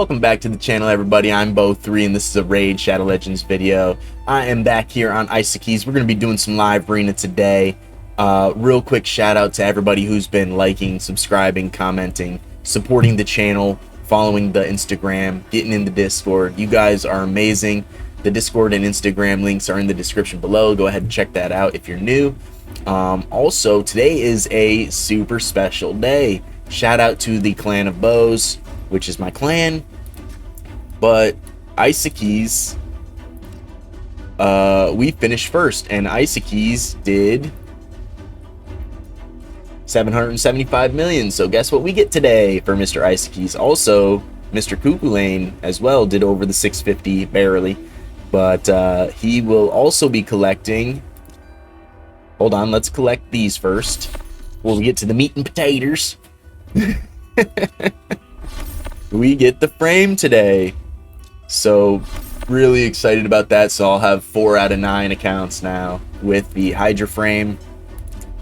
Welcome back to the channel, everybody. I'm Bo3, and this is a Raid Shadow Legends video. I am back here on Isokeis. We're going to be doing some live arena today. Real quick shout out to everybody who's been liking, subscribing, commenting, supporting the channel, following the Instagram, getting in the Discord. You guys are amazing. The Discord and Instagram links are in the description below. Go ahead and check that out if you're new. Also, today is a super special day. Shout out to the Clan of Bows, which is my clan, but Isokeis, we finished first, and Isokeis did 775 million. So guess what we get today for Mr. Isokeis? Also, Mr. Kukulane as well did over the 650 barely, but he will also be collecting. Hold on, let's collect these first. We'll get to the meat and potatoes. We get the frame today, so really excited about that. So I'll have 4 out of 9 accounts now with the Hydra frame.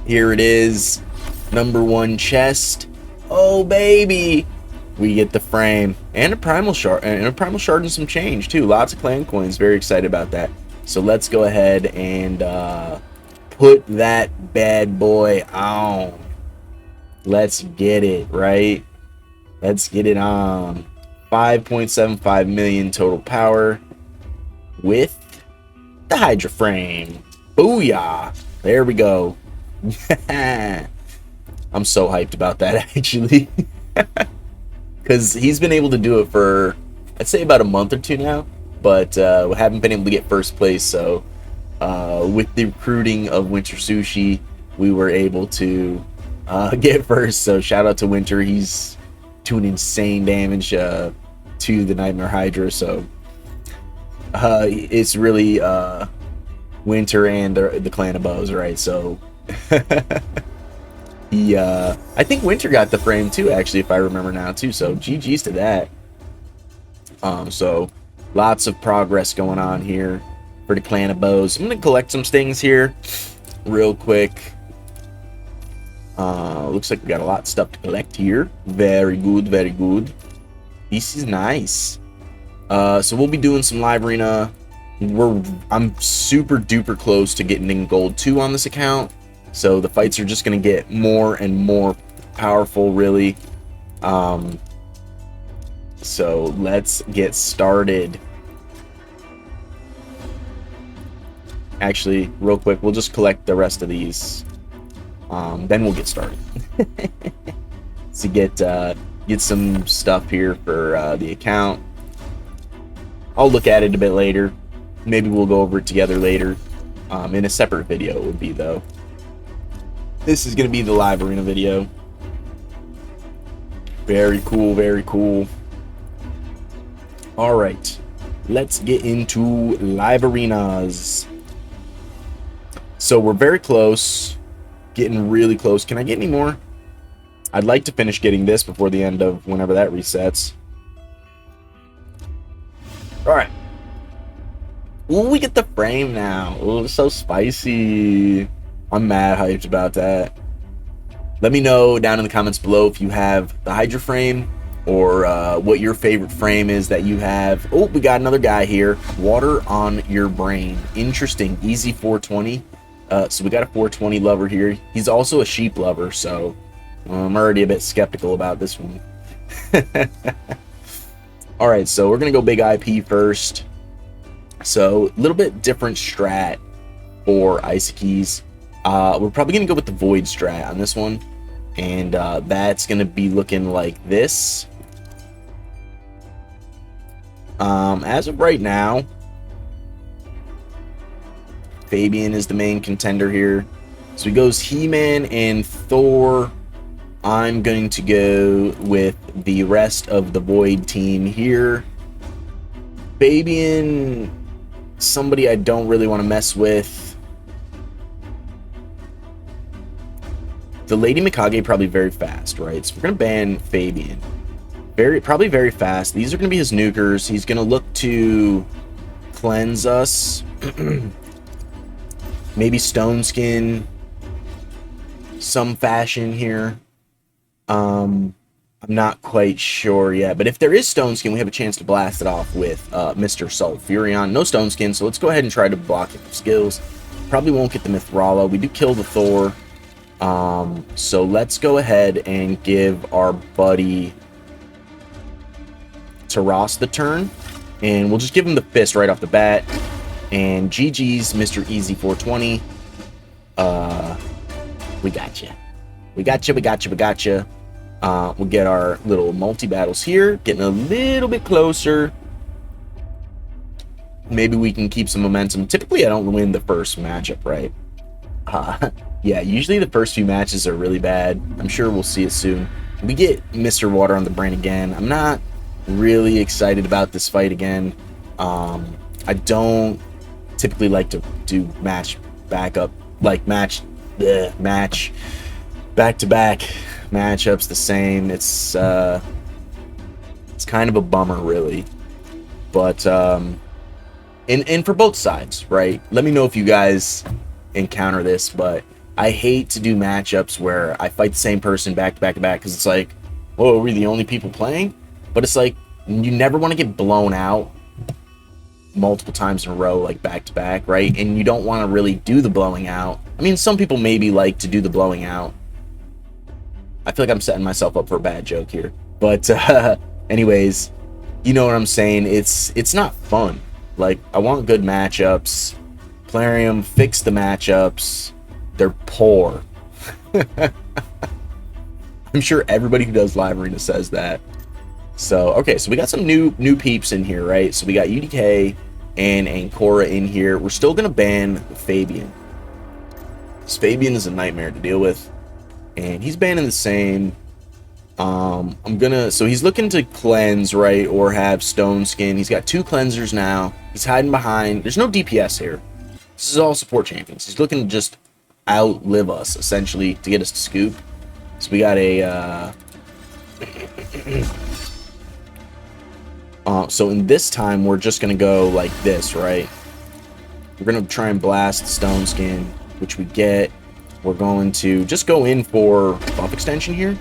Here it is, #1 chest. Oh baby, we get the frame and a primal shard and some change too. Lots of clan coins. Very excited about that. So let's go ahead and put that bad boy on. Let's get it, right? Let's get it on. 5.75 million total power with the Hydra frame. Booyah! There we go. I'm so hyped about that, actually. Because he's been able to do it for, I'd say, about a month or two now. But we haven't been able to get first place. So with the recruiting of Winter Sushi, we were able to get first. So shout out to Winter. He's doing insane damage to the Nightmare Hydra, so it's really Winter and the Clan of Bows, right? So I think Winter got the frame too, actually, if I remember now too, so GG's to that. So lots of progress going on here for the Clan of Bows. I'm gonna collect some things here real quick. Looks like we got a lot of stuff to collect here. Very good, very good. This is nice. So we'll be doing some live arena. I'm super duper close to getting in gold 2 on this account. So the fights are just gonna get more and more powerful, really. So let's get started. Actually, real quick, we'll just collect the rest of these. Then we'll get started. To get some stuff here for the account. I'll look at it a bit later. Maybe we'll go over it together later. In a separate video it would be, though. This is gonna be the live arena video. Very cool, very cool. Alright, let's get into live arenas. So we're very close. Getting really close. Can I get any more? I'd like to finish getting this before the end of whenever that resets. Alright. Ooh, we get the frame now. Ooh, it's so spicy. I'm mad hyped about that. Let me know down in the comments below if you have the Hydra frame or what your favorite frame is that you have. Oh, we got another guy here. Water on your brain. Interesting. Easy 420. So we got a 420 lover here. He's also a sheep lover, so I'm already a bit skeptical about this one. Alright, so we're going to go big IP first. So a little bit different strat for Isokeis. We're probably going to go with the Void strat on this one. And that's going to be looking like this. As of right now, Fabian is the main contender here. So he goes He-Man and Thor. I'm going to go with the rest of the Void team here. Fabian, somebody I don't really want to mess with. The Lady Mikage probably very fast, right? So we're going to ban Fabian. Probably very fast. These are going to be his nukers. He's going to look to cleanse us. Maybe Stone Skin, some fashion here. I'm not quite sure yet, but if there is Stone Skin, we have a chance to blast it off with Mr. Sulfurion. No Stone Skin, so let's go ahead and try to block it with skills. Probably won't get the Mithrala. We do kill the Thor. So let's go ahead and give our buddy Taras the turn. And we'll just give him the Fist right off the bat. And GG's, Mr. Easy 420. We got you. We got you, we got you, we got you. We'll get our little multi-battles here, getting a little bit closer. Maybe we can keep some momentum. Typically, I don't win the first matchup, right? Yeah, usually the first few matches are really bad. I'm sure we'll see it soon. We get Mr. Water on the brain again. I'm not really excited about this fight again. I don't typically like to do match backup, like match back-to-back matchups the same. It's kind of a bummer, really. But and for both sides, right? Let me know if you guys encounter this, but I hate to do matchups where I fight the same person back to back to back, because it's like, whoa, are we the only people playing? But it's like, you never want to get blown out multiple times in a row, like back to back, right? And you don't want to really do the blowing out. I mean, some people maybe like to do the blowing out. I feel like I'm setting myself up for a bad joke here, but anyways, you know what I'm saying. It's not fun. Like, I want good matchups. Plarium, fix the matchups. They're poor. I'm sure everybody who does live arena says that. So okay, so we got some new peeps in here, right? So we got UDK and Ancora in here. We're still gonna ban Fabian. This Fabian is a nightmare to deal with, and he's banning the same. So he's looking to cleanse, right, or have Stone Skin. He's got 2 cleansers now. He's hiding behind. There's no DPS here. This is all support champions. He's looking to just outlive us, essentially, to get us to scoop. So we got a so in this time, we're just gonna go like this, right? We're gonna try and blast Stone Skin, which we get. We're going to just go in for buff extension here,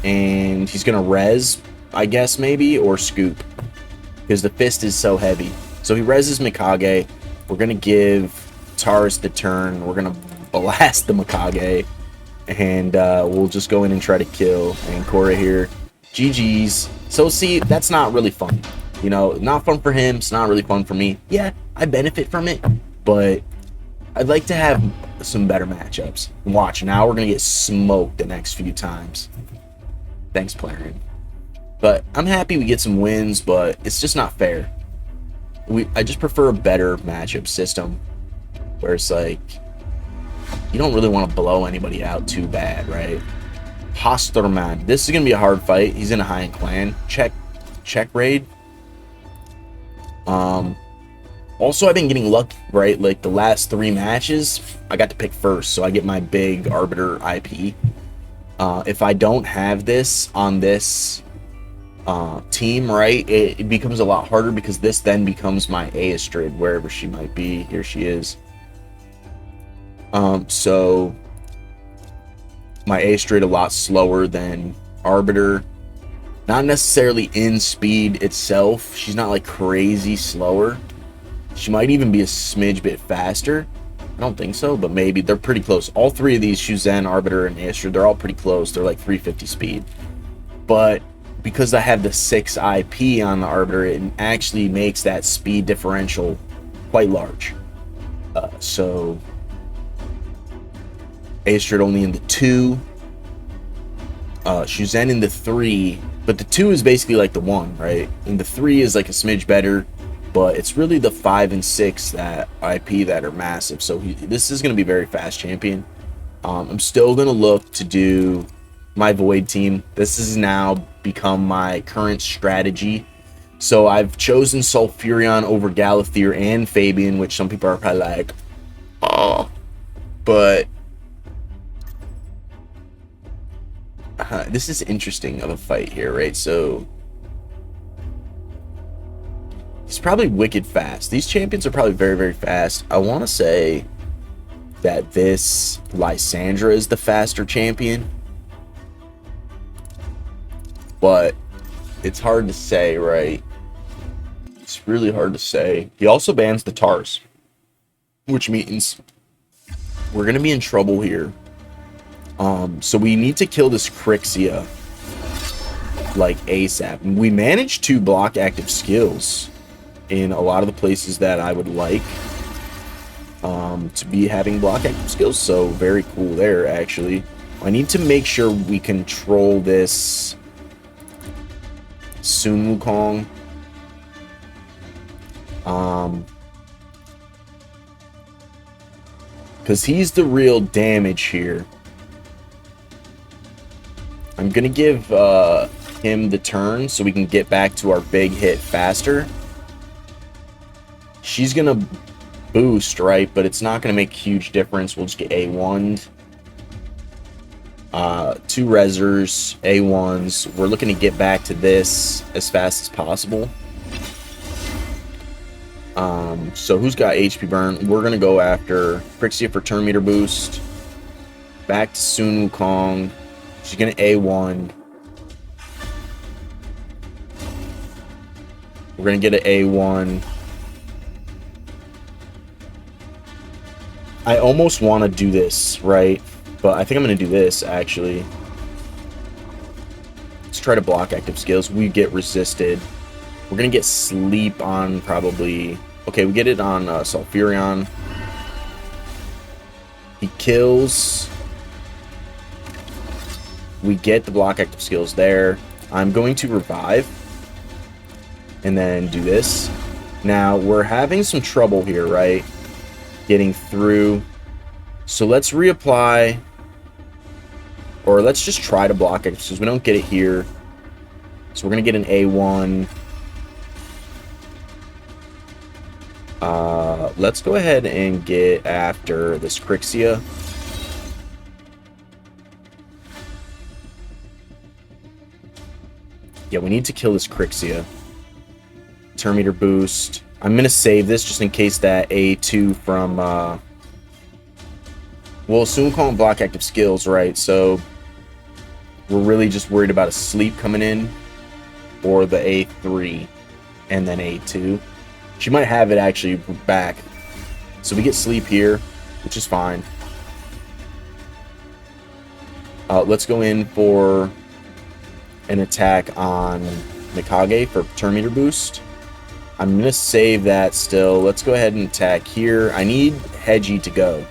and he's gonna res, I guess, maybe, or scoop, because the Fist is so heavy. So he reses Mikage. We're gonna give Taurus the turn. We're gonna blast the Mikage, and we'll just go in and try to kill Ancora here. GG's. So see, that's not really fun. You know, not fun for him. It's not really fun for me. Yeah, I benefit from it, but I'd like to have some better matchups. Watch, now we're gonna get smoked the next few times. Thanks, Plarium. But I'm happy we get some wins, but it's just not fair. I just prefer a better matchup system, where it's like, you don't really want to blow anybody out too bad, right? Hosterman. This is gonna be a hard fight. He's in a high-end clan. Check raid. Also, I've been getting lucky, right? Like the last 3 matches, I got to pick first, so I get my big Arbiter IP. If I don't have this on this team, right, it becomes a lot harder, because this then becomes my Astrid, wherever she might be. Here she is. So my Astrid a lot slower than Arbiter. Not necessarily in speed itself. She's not like crazy slower. She might even be a smidge bit faster. I don't think so, but maybe. They're pretty close. All 3 of these, Shuzen, Arbiter, and Astrid, they're all pretty close. They're like 350 speed. But because I have the 6 IP on the Arbiter, it actually makes that speed differential quite large. So Astrid only in the 2. Shuzen in the 3. But the 2 is basically like the 1, right? And the 3 is like a smidge better. But it's really the 5 and 6 that IP that are massive. So this is going to be a very fast champion. I'm still going to look to do my Void team. This has now become my current strategy. So I've chosen Sulfurion over Galathier and Fabian, which some people are probably like, oh. But this is interesting of a fight here, right? So he's probably wicked fast. These champions are probably very, very fast. I want to say that this Lysandra is the faster champion. but it's hard to say, right? It's really hard to say. He also bans the Tars, which means we're going to be in trouble here. So we need to kill this Crixia, like, ASAP. And we managed to block active skills in a lot of the places that I would like to be having block active skills. So very cool there, actually. I need to make sure we control this Sun Wukong. Because he's the real damage here. I'm going to give him the turn so we can get back to our big hit faster. She's going to boost, right? But it's not going to make a huge difference. We'll just get A1'd. 2 resers, A1s. We're looking to get back to this as fast as possible. So who's got HP burn? We're going to go after Crixia for turn meter boost. Back to Sun Wukong. She's going to A1. We're going to get an A1. I almost want to do this, right? But I think I'm going to do this, actually. Let's try to block active skills. We get resisted. We're going to get sleep on probably... Okay, we get it on Sulfurion. He kills. We get the block active skills there. I'm going to revive. And then do this. Now, we're having some trouble here, right? Getting through. So let's reapply. Or let's just try to block it because we don't get it here. So we're going to get an A1. Let's go ahead and get after this Crixia. Yeah, we need to kill this Crixia. Turn meter boost. I'm going to save this just in case that A2 from... Well, Sun Wukong block active skills, right? So we're really just worried about a sleep coming in. Or the A3. And then A2. She might have it actually back. So we get sleep here, which is fine. Let's go in for an attack on Mikage for turn meter boost. I'm going to save that still. Let's go ahead and attack here. I need Hedgie to go.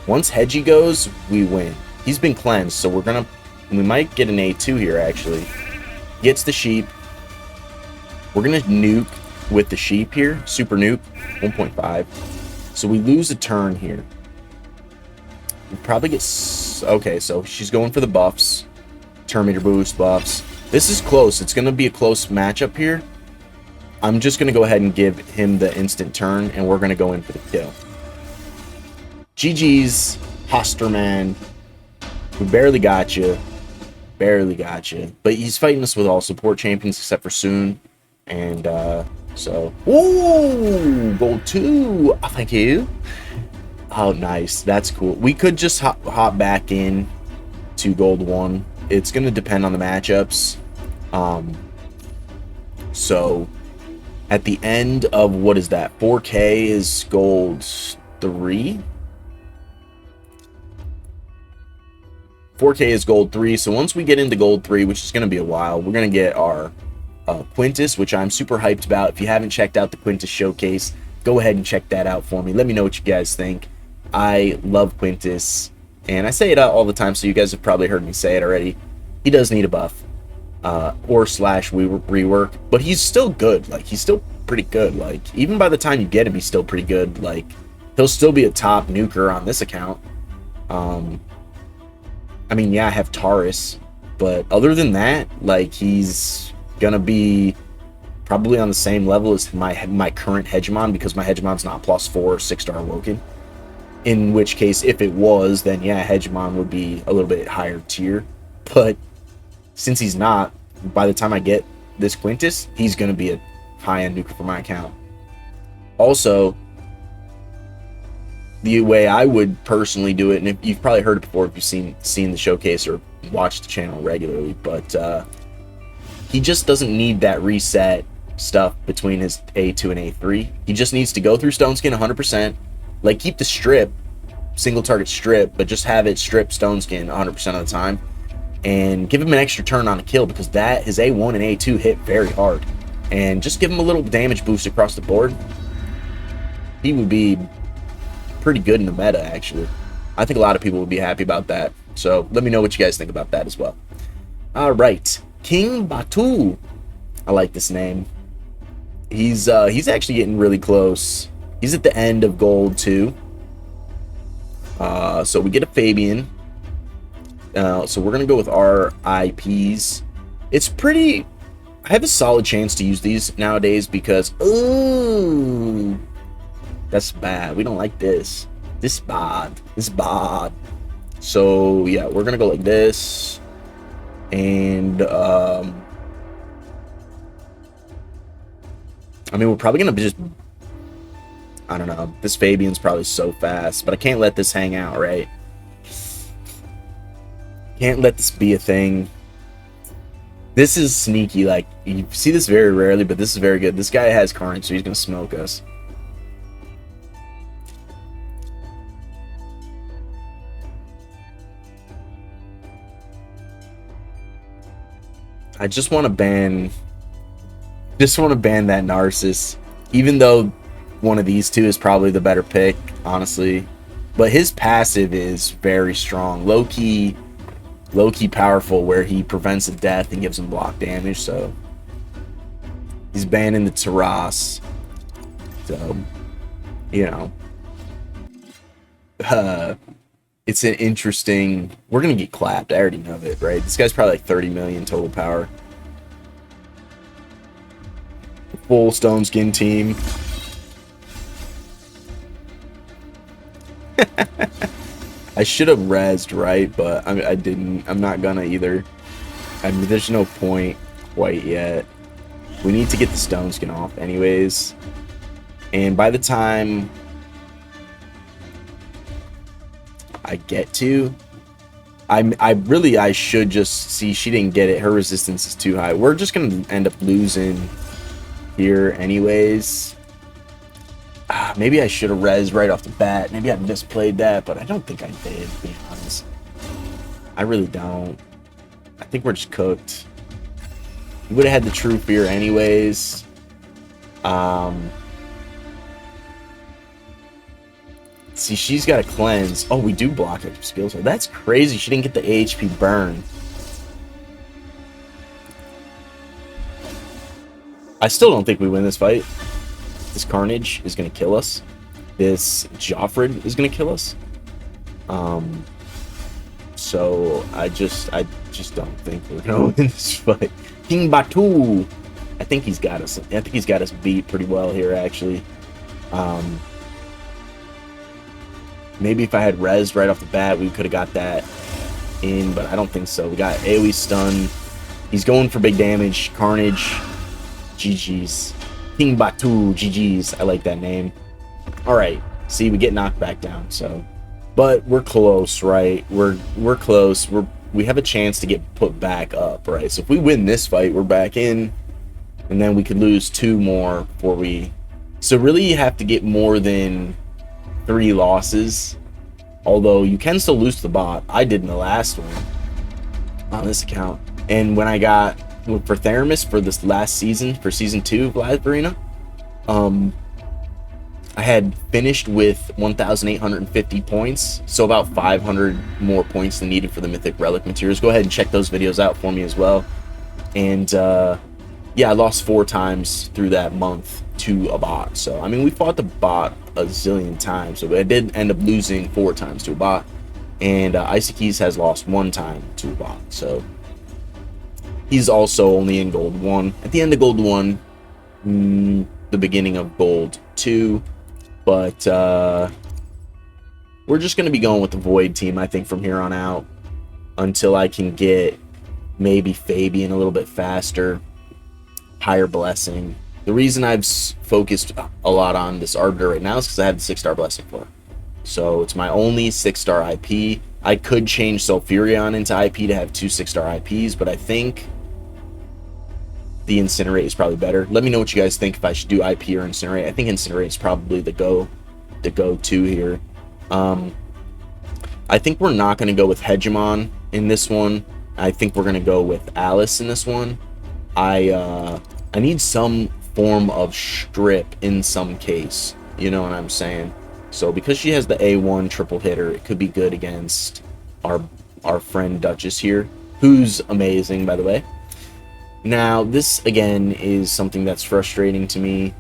Once Hedgie goes, we win. He's been cleansed, so we might get an A2 here, actually. Gets the sheep. We're going to nuke with the sheep here. Super nuke. 1.5. So we lose a turn here. We probably get... Okay, so she's going for the buffs. Turn meter boost, buffs. This is close. It's going to be a close matchup here. I'm just going to go ahead and give him the instant turn, and we're going to go in for the kill. GG's, Hosterman. We barely got you. Barely got you. But he's fighting us with all support champions except for Sun. And, so... Ooh! Gold 2! Oh, thank you. Oh, nice. That's cool. We could just hop back in to Gold 1. It's going to depend on the matchups. So... At the end of, what is that? 4K is Gold 3? 4K is Gold 3, so once we get into Gold 3, which is going to be a while, we're going to get our Quintus, which I'm super hyped about. If you haven't checked out the Quintus showcase, go ahead and check that out for me. Let me know what you guys think. I love Quintus, and I say it all the time, so you guys have probably heard me say it already. He does need a buff. Or slash rework, but he's still good. Like, he's still pretty good. Like, even by the time you get him, he's still pretty good. Like, he'll still be a top nuker on this account. I mean, yeah, I have Taurus, but other than that, like, he's gonna be probably on the same level as my current Hegemon, because my Hegemon's not +4 6-star Woken. In which case, if it was, then yeah, Hegemon would be a little bit higher tier, but since he's not, by the time I get this Quintus, he's going to be a high-end nuker for my account. Also, the way I would personally do it, and you've probably heard it before if you've seen the showcase or watched the channel regularly, but he just doesn't need that reset stuff between his A2 and A3. He just needs to go through Stone Skin 100%, like keep the strip, single target strip, but just have it strip Stone Skin 100% of the time, and give him an extra turn on a kill, because that his A1 and A2 hit very hard, and just give him a little damage boost across the board. He would be pretty good in the meta, actually. I think a lot of people would be happy about that. So let me know what you guys think about that as well. All right, King Batu. I like this name. He's actually getting really close. He's at the end of gold 2. So we get a Fabian. So we're gonna go with our IPs. It's pretty. I have a solid chance to use these nowadays because ooh, that's bad. We don't like this. This bad. This bad. So yeah, we're gonna go like this, and I mean, we're probably gonna just, I don't know. This Fabian's probably so fast, but I can't let this hang out, right? Can't let this be a thing. This is sneaky. Like, you see this very rarely, but this is very good. This guy has Carnage, so he's gonna smoke us. I just want to ban that Narcissus, even though one of these two is probably the better pick, honestly. But his passive is very strong, low-key powerful, where he prevents a death and gives him block damage. So he's banning the Taras. So, you know, it's an interesting. We're gonna get clapped. I already know it, right? This guy's probably like 30 million total power. Full Stone Skin team. I should have rezzed, right? But I didn't. I'm not gonna either. I mean, there's no point quite yet. We need to get the Stone Skin off anyways. And by the time I get to, I should just see. She didn't get it. Her resistance is too high. We're just gonna end up losing here anyways. Maybe I should have rezzed right off the bat. Maybe I misplayed that, but I don't think I did, to be honest. I really don't. I think we're just cooked. We would have had the True Fear anyways. See, she's got a cleanse. Oh, we do block extra skills. That's crazy. She didn't get the AHP burn. I still don't think we win this fight. This Carnage is going to kill us. This Joffred is going to kill us. So I just don't think we're going to win this fight. King Batu. I think he's got us. I think he's got us beat pretty well here, actually. Maybe if I had rezzed right off the bat, we could have got that in, but I don't think so. We got AoE stun. He's going for big damage. Carnage. GG's. King Batu. GG's. I like that name. Alright. See, we get knocked back down, so. But we're close, right? We're close. We have a chance to get put back up, right? So if we win this fight, we're back in. And then we could lose 2 more before we... So really you have to get more than 3 losses. Although you can still lose to the bot. I did in the last one on this account. And when I got for Theramis for this last season, for season 2 of Live Arena, I had finished with 1,850 points, so about 500 more points than needed for the Mythic Relic materials. Go ahead and check those videos out for me as well. And yeah, I lost 4 times through that month to a bot. So I mean, we fought the bot a zillion times, so I did end up losing 4 times to a bot. And Isokeis has lost 1 time to a bot, so he's also only in gold 1. At the end of gold 1, the beginning of gold 2. But we're just going to be going with the Void team, I think, from here on out, until I can get maybe Fabian a little bit faster, higher blessing. The reason I've focused a lot on this Arbiter right now is because I have the 6-star blessing for it. So it's my only 6-star IP. I could change Sulfurion into IP to have 2 6-star IPs, but I think the Incinerate is probably better. Let me know what you guys think if I should do IP or Incinerate. I think Incinerate is probably the go-to here. I think we're not going to go with Hegemon in this one. I think we're going to go with Alice in this one. I need some form of strip in some case. You know what I'm saying? So because she has the A1 triple hitter, it could be good against our friend Duchess here, who's amazing, by the way. Now, this, again, is something that's frustrating to me.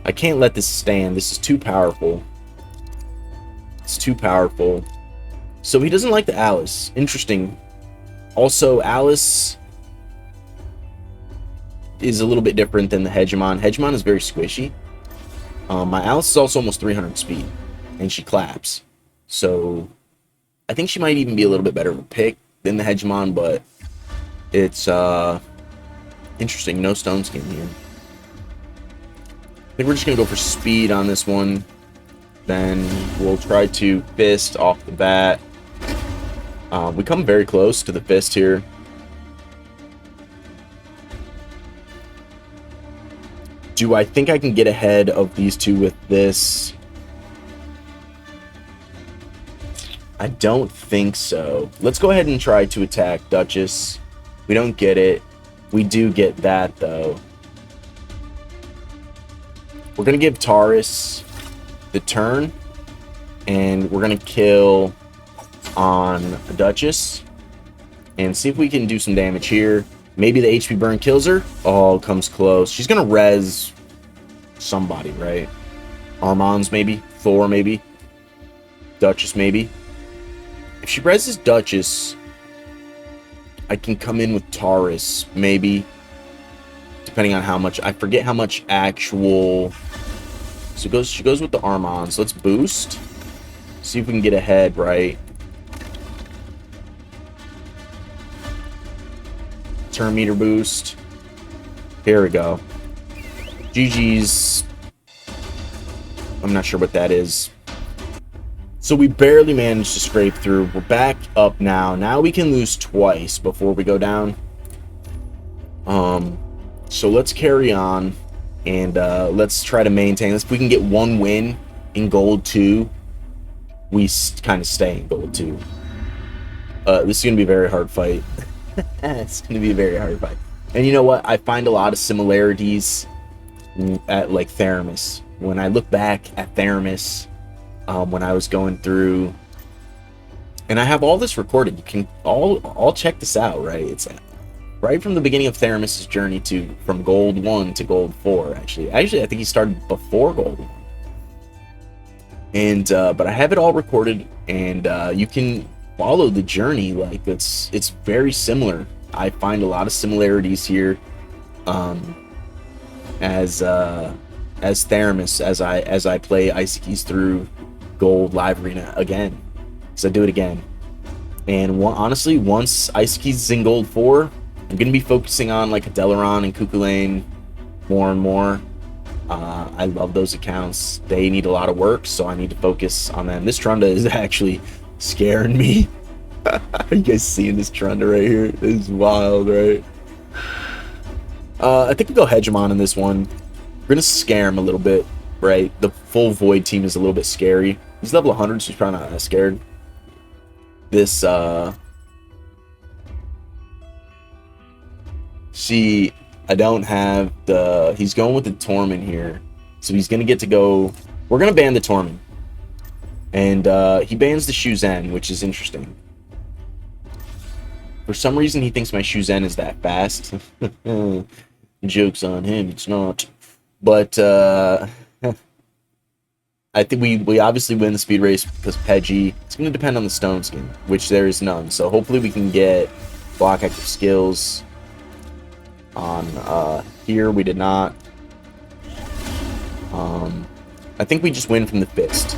I can't let this stand. This is too powerful. It's too powerful. So he doesn't like the Alice. Interesting. Also, Alice is a little bit different than the Hegemon. Hegemon is very squishy. My Alice is also almost 300 speed, and she claps. So I think she might even be a little bit better of a pick than the Hegemon, but it's interesting. No stone skin here. I think we're just going to go for speed on this one. Then we'll try to fist off the bat. We come very close to the fist here. Do I think I can get ahead of these two with this? I don't think so. Let's go ahead and try to attack Duchess. We don't get it. We do get that, though. We're going to give Taurus the turn, and we're going to kill on Duchess and see if we can do some damage here. Maybe the HP burn kills her. Oh, comes close. She's going to res somebody, right? Armand's maybe. Thor maybe. Duchess maybe. If she reses Duchess, I can come in with Taurus maybe. Depending on how much. I forget how much actual. So she goes with the Armand. So let's boost. See if we can get ahead, right? Turn meter boost. Here we go. GG's. I'm not sure what that is. So we barely managed to scrape through. We're back up now. Now we can lose twice before we go down. So let's carry on. And let's try to maintain this. If we can get one win in Gold 2, we kind of stay in Gold 2. This is going to be a very hard fight. It's going to be a very hard fight. And you know what? I find a lot of similarities at, like, Theramis. When I look back at Theramis, when I was going through... And I have all this recorded. You can all check this out, right? It's right from the beginning of Theramis' journey from Gold 1 to Gold 4, actually. Actually, I think he started before Gold 1. And, but I have it all recorded, and you can follow the journey. Like, it's very similar. I find a lot of similarities here, as Theramis, as I play Isokeis through Gold Live Arena again. So I do it again. And honestly, once Isokeis is in Gold 4, I'm going to be focusing on like a Delaran and Cuchulainn more and more. I love those accounts. They need a lot of work, so I need to focus on them. This Trunda is actually scaring me. Are you guys seeing this Trunda right here? This is wild, right? I think we go Hegemon in this one. We're going to scare him a little bit, right? The full Void team is a little bit scary. He's level 100, so he's probably not that scared. This, see, I don't have the... He's going with the Torment here. So he's going to get to go... We're going to ban the Torment. And he bans the Shuzen, which is interesting. For some reason, he thinks my Shuzen is that fast. Joke's on him, it's not. But I think we obviously win the speed race because Pidgey. It's going to depend on the stone skin, which there is none. So hopefully we can get block active skills on here. We did not. I think we just win from the fist.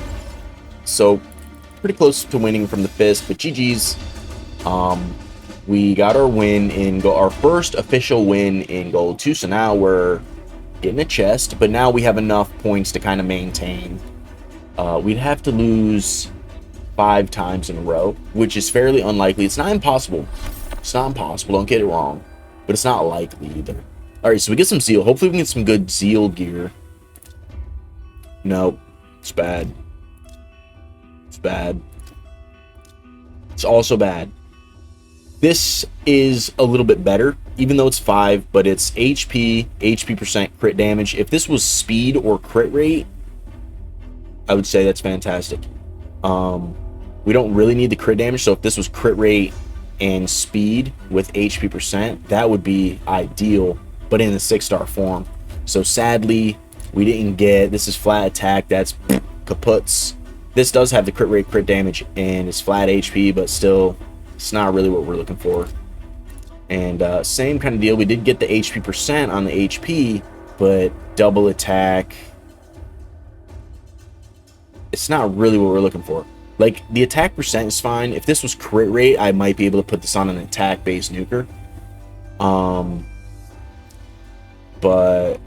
So pretty close to winning from the fist, but GG's. We got our win in our first official win in Gold 2. So now we're getting a chest, but now we have enough points to kind of maintain. We'd have to lose 5 times in a row, which is fairly unlikely. It's not impossible. It's not impossible, don't get it wrong. But it's not likely either. Alright, so we get some Zeal. Hopefully we can get some good Zeal gear. Nope. It's bad. It's bad. It's also bad. This is a little bit better, even though it's 5, but it's HP percent, crit damage. If this was speed or crit rate, I would say that's fantastic. We don't really need the crit damage, so if this was crit rate and speed with HP percent, that would be ideal, but in the 6-star form. So sadly, we didn't get, this is flat attack, that's kaputs. This does have the crit rate, crit damage, and it's flat HP, but still, it's not really what we're looking for. And same kind of deal, we did get the HP percent on the HP, but double attack, it's not really what we're looking for. Like, the attack percent is fine. If this was crit rate, I might be able to put this on an attack-based nuker. But,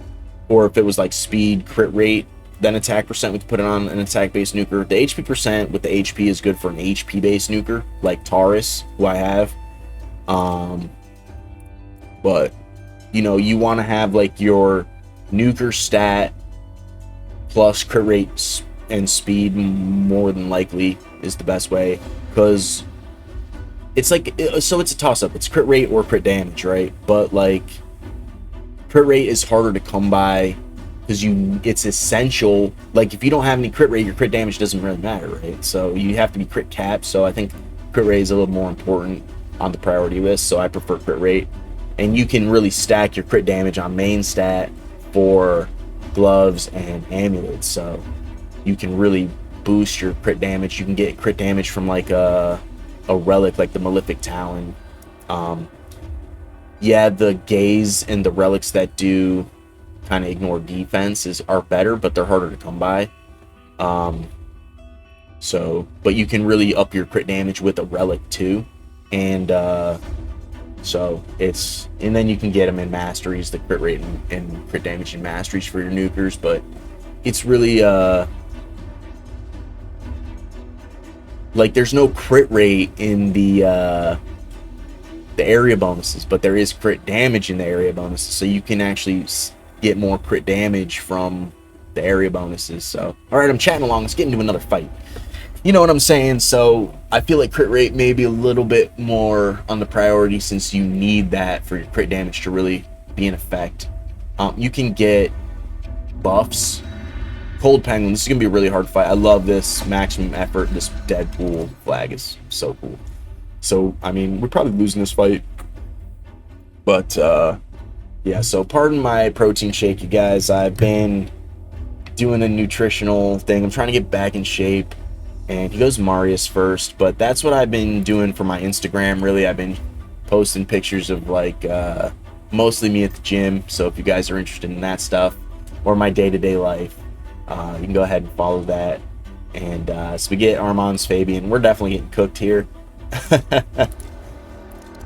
or if it was like speed, crit rate, then attack percent, we could put it on an attack-based nuker. The HP percent with the HP is good for an HP-based nuker, like Taurus, who I have. But, you know, you want to have like your nuker stat plus crit rate and speed, more than likely is the best way, because it's like, so it's a toss-up. It's crit rate or crit damage, right? But like, crit rate is harder to come by because it's essential. Like, if you don't have any crit rate, your crit damage doesn't really matter, right? So you have to be crit capped. So I think crit rate is a little more important on the priority list, so I prefer crit rate. And you can really stack your crit damage on main stat for gloves and amulets, so you can really boost your crit damage. You can get crit damage from like a relic like the Malefic Talon. Yeah, the gaze and the relics that do kind of ignore defense are better, but they're harder to come by. So, but you can really up your crit damage with a relic too, and so it's, and then you can get them in masteries, the crit rate and crit damage in masteries for your nukers. But it's really like, there's no crit rate in the area bonuses, but there is crit damage in the area bonuses, so you can actually get more crit damage from the area bonuses. So, all right, I'm chatting along. Let's get into another fight. You know what I'm saying? So I feel like crit rate may be a little bit more on the priority, since you need that for your crit damage to really be in effect. You can get buffs. Cold Penguin, this is gonna be a really hard fight. I love this maximum effort. This Deadpool flag is so cool. So, I mean, we're probably losing this fight, but yeah, so pardon my protein shake, you guys. I've been doing a nutritional thing. I'm trying to get back in shape, and he goes Marius first, but that's what I've been doing for my Instagram. Really, I've been posting pictures of like mostly me at the gym, so if you guys are interested in that stuff, or my day-to-day life, you can go ahead and follow that. And so we get Armand's Fabian. We're definitely getting cooked here.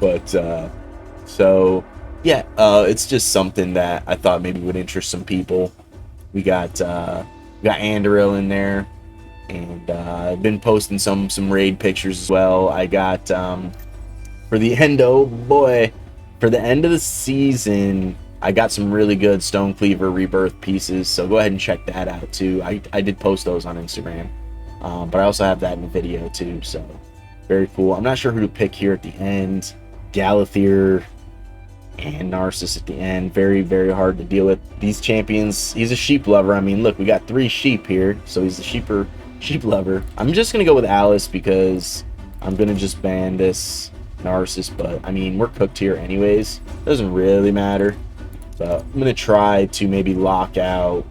But so yeah, it's just something that I thought maybe would interest some people. We got Andoril in there, and I've been posting some raid pictures as well. I got for the end, oh boy, for the end of the season, I got some really good Stone Cleaver Rebirth pieces, so go ahead and check that out too. I did post those on Instagram, but I also have that in the video too, so very cool. I'm not sure who to pick here at the end. Galathier and Narcissus at the end. Very, very hard to deal with. These champions, he's a sheep lover. I mean, look, we got 3 sheep here, so he's a sheep lover. I'm just going to go with Alice because I'm going to just ban this Narcissus, but I mean, we're cooked here anyways. Doesn't really matter. So I'm going to try to maybe lock out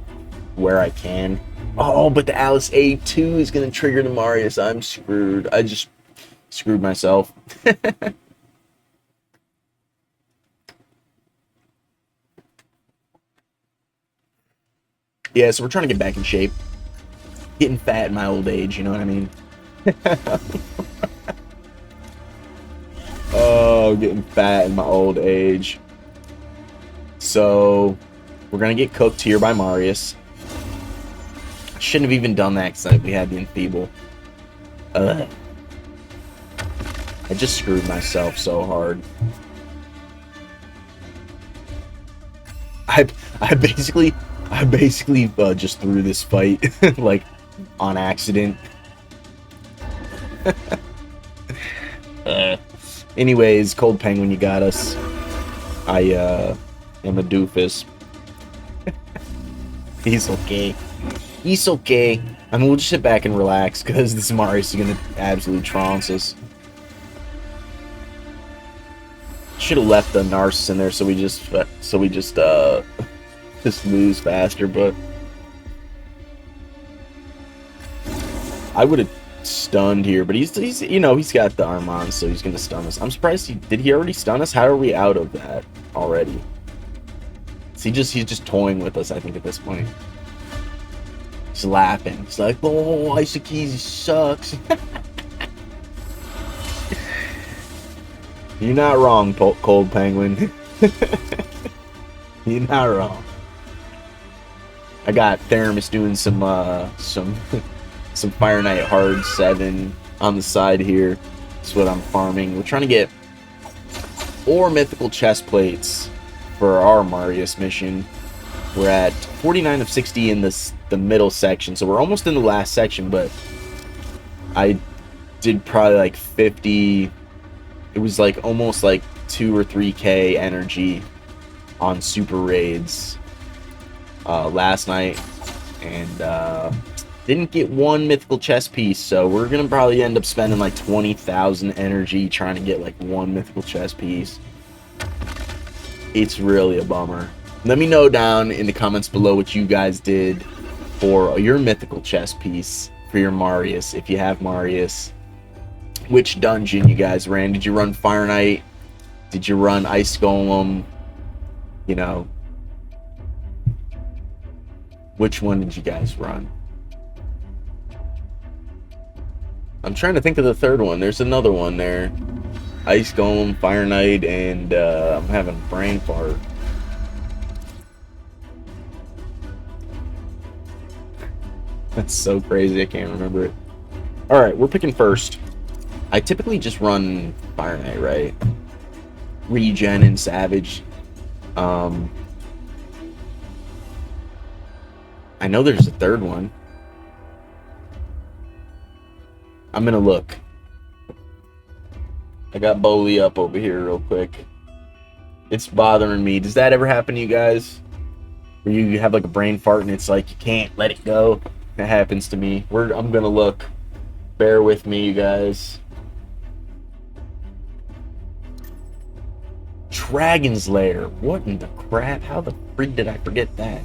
where I can. Oh, but the Alice A2 is going to trigger the Marius. I'm screwed. I just screwed myself. Yeah, so we're trying to get back in shape. Getting fat in my old age, you know what I mean? Oh, getting fat in my old age. So, we're going to get cooked here by Marius. I shouldn't have even done that because we had the Enfeeble. Ugh. I just screwed myself so hard. I basically just threw this fight like on accident. Anyways, Cold Penguin, you got us. I am a doofus. He's okay. He's okay. I mean, we'll just sit back and relax because this Marius is gonna absolutely trounce us. Should have left the Narcissus in there so we just lose faster, but I would have stunned here, but he's you know, he's got the arm on, so he's gonna stun us. I'm surprised did he already stun us? How are we out of that already? He's just toying with us, I think, at this point. He's laughing. He's like, oh, Isokeis sucks. You're not wrong, Cold Penguin. You're not wrong. I got Theramis doing some Fire Knight Hard 7 on the side here. That's what I'm farming. We're trying to get 4 mythical chest plates for our Marius mission. We're at 49 of 60 in the middle section, so we're almost in the last section, but I did probably like 50. It was like almost like 2 or 3k energy on super raids last night, and didn't get 1 mythical chest piece, so we're gonna probably end up spending like 20,000 energy trying to get like 1 mythical chest piece. It's really a bummer. Let me know down in the comments below what you guys did for your mythical chest piece for your Marius, if you have Marius. Which dungeon you guys ran? Did you run Fire Knight? Did you run Ice Golem? You know, which one did you guys run? I'm trying to think of the third one. There's another one there. Ice Golem, Fire Knight, and I'm having a brain fart. That's so crazy, I can't remember it. Alright, we're picking first. I typically just run Fire Knight, right? Regen and Savage. I know there's a third one. I'm gonna look. I got Bowley up over here real quick. It's bothering me. Does that ever happen to you guys? Where you have like a brain fart and it's like you can't let it go? That happens to me. I'm gonna look. Bear with me, you guys. Dragon's Lair. What in the crap? How the freak did I forget that?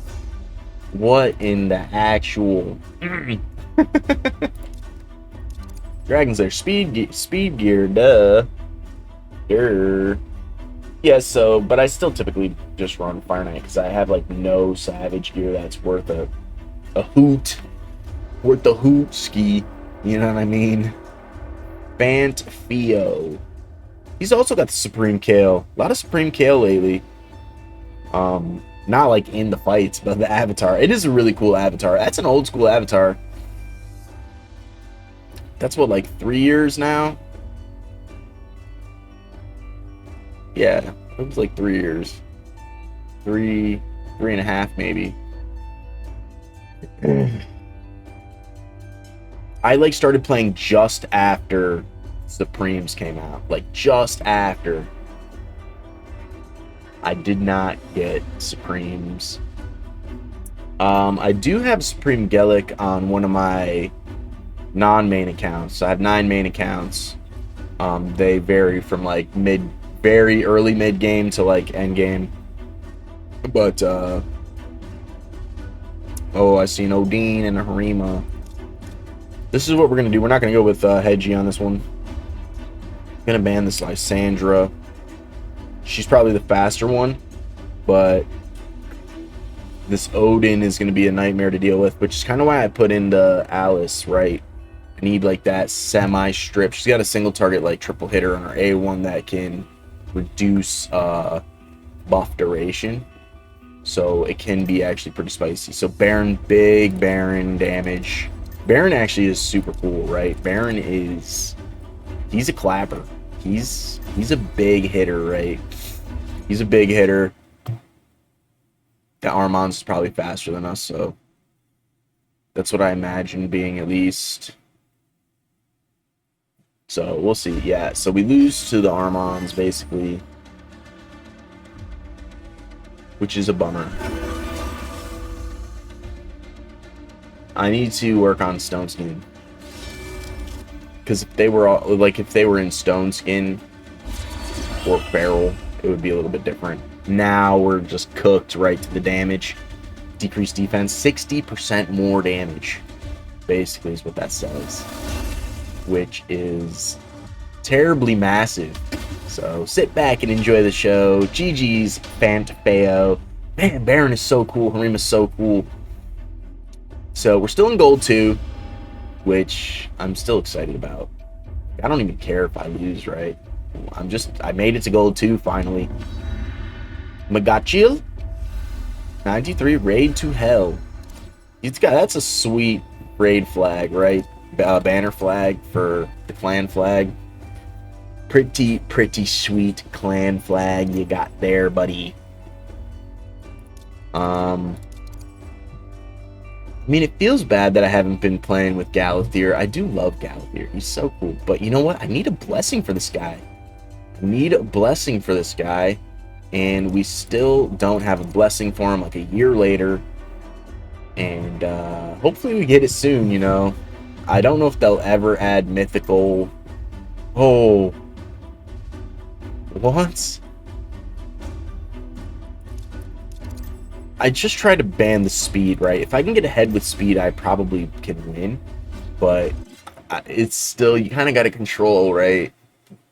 What in the actual... Dragon's Lair. Speed gear, duh. Durr. Yeah, so, but I still typically just run Fire Knight because I have like no Savage gear that's worth a hoot. Worth the hoot ski. You know what I mean? Bant Theo. He's also got the Supreme Kale. A lot of Supreme Kale lately. Not like in the fights, but the avatar. It is a really cool avatar. That's an old school avatar. That's what, like 3 years now? Yeah, it was like 3 years. Three and a half maybe. I like started playing just after Supremes came out. Like just after. I did not get Supremes. I do have Supreme Gellic on one of my non-main accounts. I have 9 main accounts. They vary from like very early mid game to like end game. But oh, I seen Odin and a Harima. This is what we're gonna do. We're not gonna go with Hedgie on this one. I'm gonna ban this Lysandra. She's probably the faster one, but this Odin is gonna be a nightmare to deal with, which is kind of why I put into Alice, right? I need like that semi-strip. She's got a single target like triple hitter on her A1 that can reduce buff duration, so it can be actually pretty spicy. So Baron, big Baron damage. Baron actually is super cool, right? Baron is... he's a clapper. He's a big hitter, right? He's a big hitter. The Armand's probably faster than us, so... that's what I imagine being at least. So, we'll see. Yeah, so we lose to the Armands, basically. Which is a bummer. I need to work on Stone Skin. Because if they were all, like, if they were in Stone Skin or Barrel, it would be a little bit different. Now we're just cooked right to the damage. Decreased defense, 60% more damage. Basically is what that says. Which is terribly massive. So sit back and enjoy the show. GG's Fantafeo. Man, Baron is so cool. Harima is so cool. So we're still in gold 2, which I'm still excited about. I don't even care if I lose, right? I made it to gold 2 finally. Magachil 93 raid to hell. That's a sweet raid flag, right? Banner flag for the clan flag. Pretty sweet clan flag you got there, buddy. I mean, it feels bad that I haven't been playing with Galathier. I do love Galathier. He's so cool. But you know what? I need a blessing for this guy. And we still don't have a blessing for him, like a year later. And hopefully we get it soon, you know. I don't know if they'll ever add mythical. Oh. What? I just try to ban the speed, right? If I can get ahead with speed, I probably can win. But it's still, you kind of got to control, right?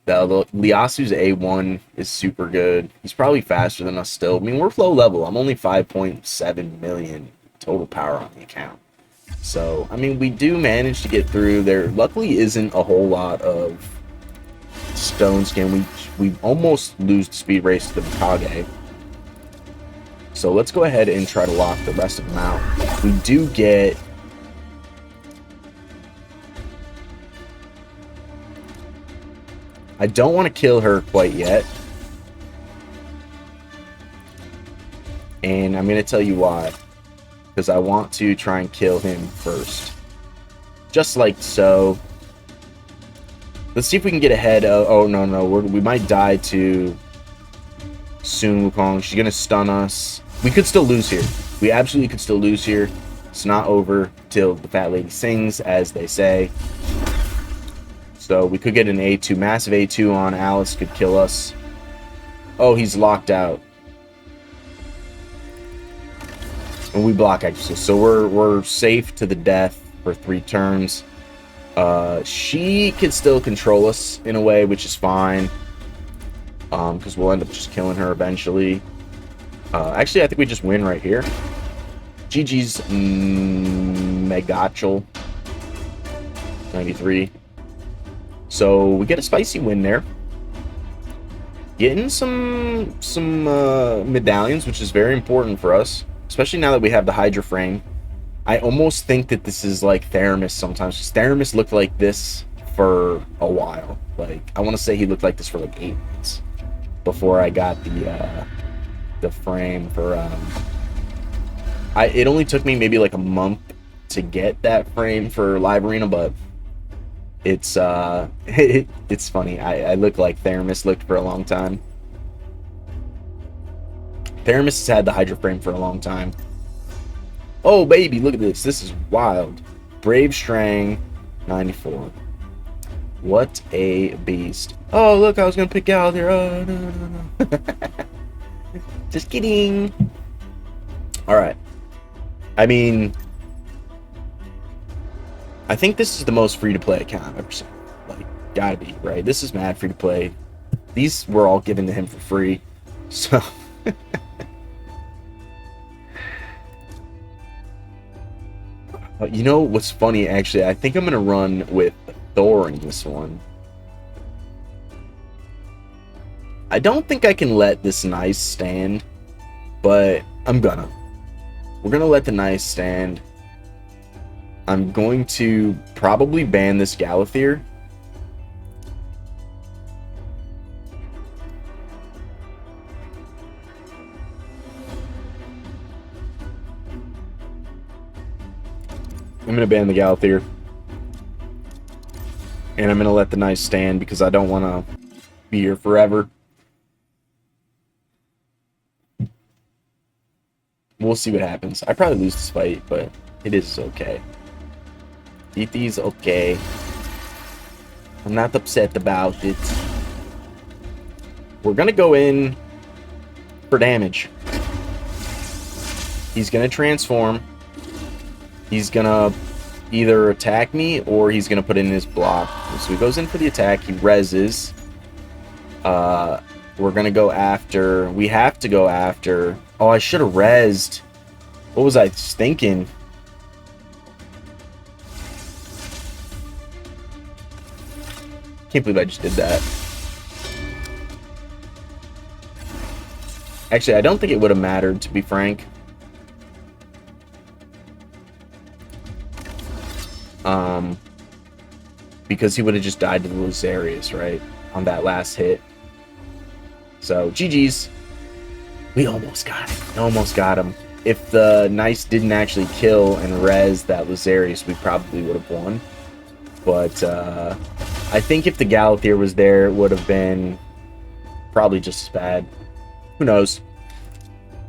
The Liasu's A1 is super good. He's probably faster than us still. I mean, we're low level. I'm only 5.7 million total power on the account. So, I mean, we do manage to get through. There luckily isn't a whole lot of Stone Skin. We almost lose the speed race to the Mikage. So let's go ahead and try to lock the rest of them out. We do get... I don't want to kill her quite yet. And I'm going to tell you why. Because I want to try and kill him first. Just like so. Let's see if we can get ahead of... oh, no. We might die to Sun Wukong. She's going to stun us. We could still lose here. We absolutely could still lose here. It's not over till the fat lady sings, as they say. So we could get an A2. Massive A2 on Alice could kill us. Oh, he's locked out. And we block Exorcist. So we're safe to the death for 3 turns. She can still control us in a way, which is fine. Because we'll end up just killing her eventually. Actually, I think we just win right here. GG's Megachel 93. So we get a spicy win there. Getting some medallions, which is very important for us, especially now that we have the Hydra frame. I almost think that this is like Theramis sometimes. Theramis looked like this for a while. Like, I want to say he looked like this for like 8 months before I got the frame for it only took me maybe like a month to get that frame for Live Arena, but it's it's funny. I look like Theramis looked for a long time. Theramis has had the Hydra frame for a long time. Oh baby, look at this. This is wild. Brave Strang 94. What a beast. Oh look, I was gonna pick out there. Oh no. Just kidding. Alright. I mean, I think this is the most free-to-play account I've ever seen. Like, gotta be, right? This is mad free-to-play. These were all given to him for free. So... you know what's funny, actually? I think I'm gonna run with Thor in this one. I don't think I can let this Nice stand, but I'm gonna. We're gonna let the Nice stand. I'm going to probably ban this Galathir. I'm going to ban the Galathir. And I'm going to let the Knight stand because I don't want to be here forever. We'll see what happens. I probably lose this fight, but it is okay. DT's okay. I'm not upset about it. We're going to go in for damage. He's going to transform. He's going to either attack me or he's going to put in his block. So he goes in for the attack. He reses. We're going to go after... We have to go after... Oh, I should have rezzed. What was I thinking? Can't believe I just did that. Actually, I don't think it would have mattered, to be frank. Because he would have just died to the Lazarius, right? On that last hit. So, GG's. We almost got him. Almost got him. If the Nice didn't actually kill and res that Lazarius, we probably would have won. But, I think if the Galathir was there, it would have been probably just as bad. Who knows?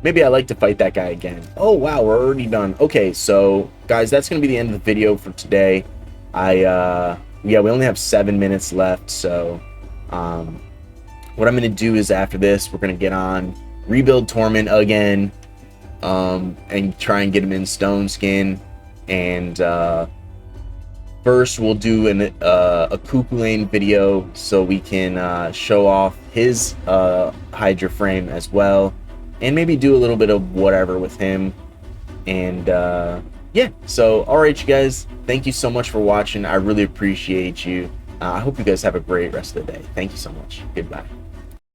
Maybe I like to fight that guy again. Oh, wow, we're already done. Okay, so, guys, that's going to be the end of the video for today. Yeah, we only have 7 minutes left, so, what I'm going to do is after this, we're going to get on, rebuild Torment again, and try and get him in Stone Skin, and, first we'll do a Kukulain video so we can, show off his, Hydra frame as well, and maybe do a little bit of whatever with him, and, yeah, so, alright, you guys, thank you so much for watching. I really appreciate you. I hope you guys have a great rest of the day. Thank you so much. Goodbye.